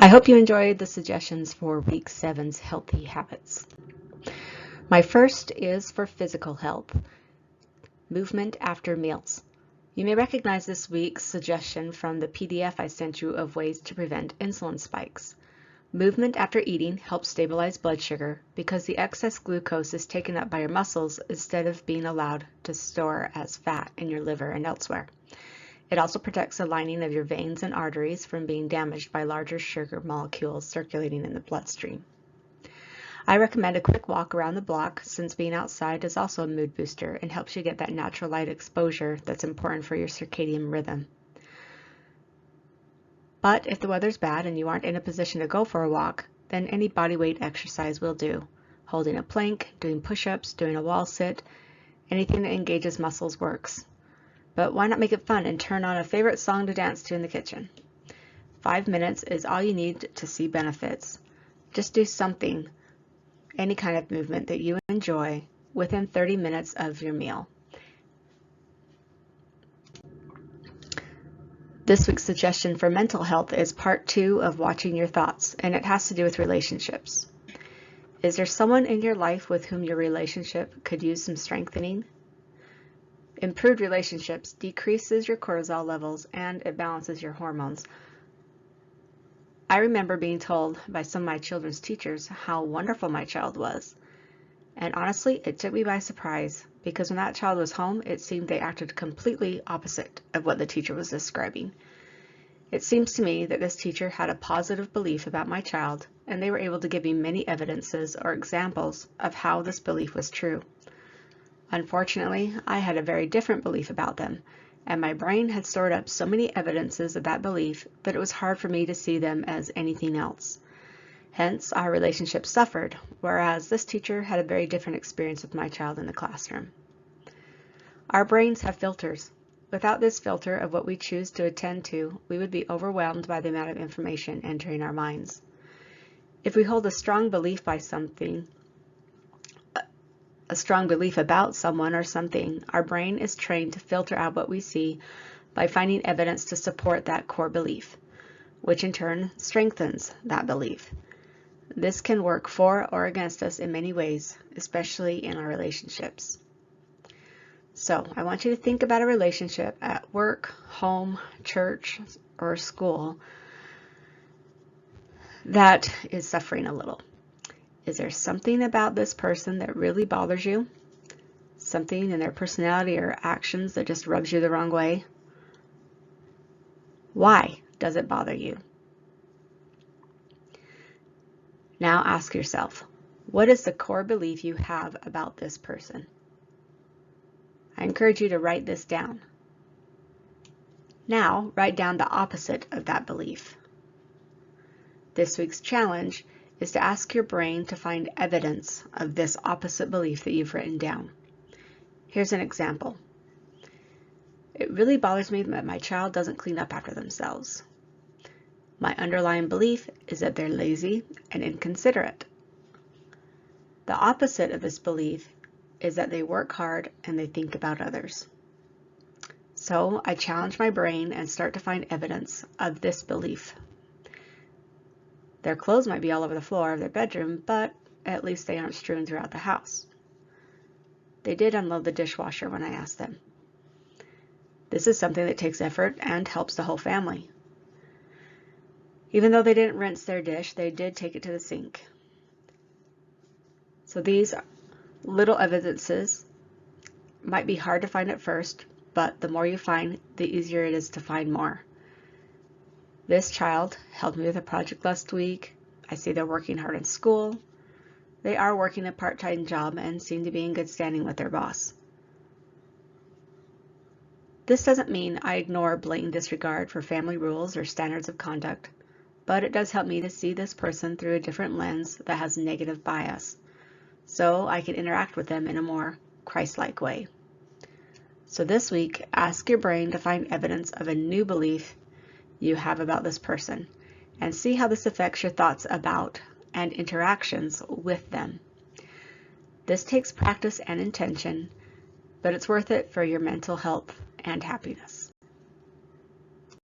I hope you enjoyed the suggestions for week 7's healthy habits. My first is for physical health, movement after meals. You may recognize this week's suggestion from the PDF I sent you of ways to prevent insulin spikes. Movement after eating helps stabilize blood sugar because the excess glucose is taken up by your muscles instead of being allowed to store as fat in your liver and elsewhere. It also protects the lining of your veins and arteries from being damaged by larger sugar molecules circulating in the bloodstream. I recommend a quick walk around the block since being outside is also a mood booster and helps you get that natural light exposure that's important for your circadian rhythm. But if the weather's bad and you aren't in a position to go for a walk, then any body weight exercise will do. Holding a plank, doing push-ups, doing a wall sit, anything that engages muscles works. But why not make it fun and turn on a favorite song to dance to in the kitchen? 5 minutes is all you need to see benefits. Just do something, any kind of movement that you enjoy within 30 minutes of your meal. This week's suggestion for mental health is part 2 of watching your thoughts, and it has to do with relationships. Is there someone in your life with whom your relationship could use some strengthening? Improved relationships decreases your cortisol levels and it balances your hormones. I remember being told by some of my children's teachers how wonderful my child was. And honestly, it took me by surprise because when that child was home, it seemed they acted completely opposite of what the teacher was describing. It seems to me that this teacher had a positive belief about my child, and they were able to give me many evidences or examples of how this belief was true. Unfortunately, I had a very different belief about them, and my brain had stored up so many evidences of that belief that it was hard for me to see them as anything else. Hence, our relationship suffered, whereas this teacher had a very different experience with my child in the classroom. Our brains have filters. Without this filter of what we choose to attend to, we would be overwhelmed by the amount of information entering our minds. If we hold a strong belief about someone or something, our brain is trained to filter out what we see by finding evidence to support that core belief, which in turn strengthens that belief. This can work for or against us in many ways, especially in our relationships. So I want you to think about a relationship at work, home, church, or school that is suffering a little. Is there something about this person that really bothers you? Something in their personality or actions that just rubs you the wrong way? Why does it bother you? Now ask yourself, what is the core belief you have about this person? I encourage you to write this down. Now write down the opposite of that belief. This week's challenge is to ask your brain to find evidence of this opposite belief that you've written down. Here's an example. It really bothers me that my child doesn't clean up after themselves. My underlying belief is that they're lazy and inconsiderate. The opposite of this belief is that they work hard and they think about others. So I challenge my brain and start to find evidence of this belief. Their clothes might be all over the floor of their bedroom, but at least they aren't strewn throughout the house. They did unload the dishwasher when I asked them. This is something that takes effort and helps the whole family. Even though they didn't rinse their dish, they did take it to the sink. So these little evidences might be hard to find at first, but the more you find, the easier it is to find more. This child helped me with a project last week. I see they're working hard in school. They are working a part-time job and seem to be in good standing with their boss. This doesn't mean I ignore blatant disregard for family rules or standards of conduct, but it does help me to see this person through a different lens that has negative bias, so I can interact with them in a more Christ-like way. So this week, ask your brain to find evidence of a new belief you have about this person and see how this affects your thoughts about and interactions with them. This takes practice and intention, but it's worth it for your mental health and happiness.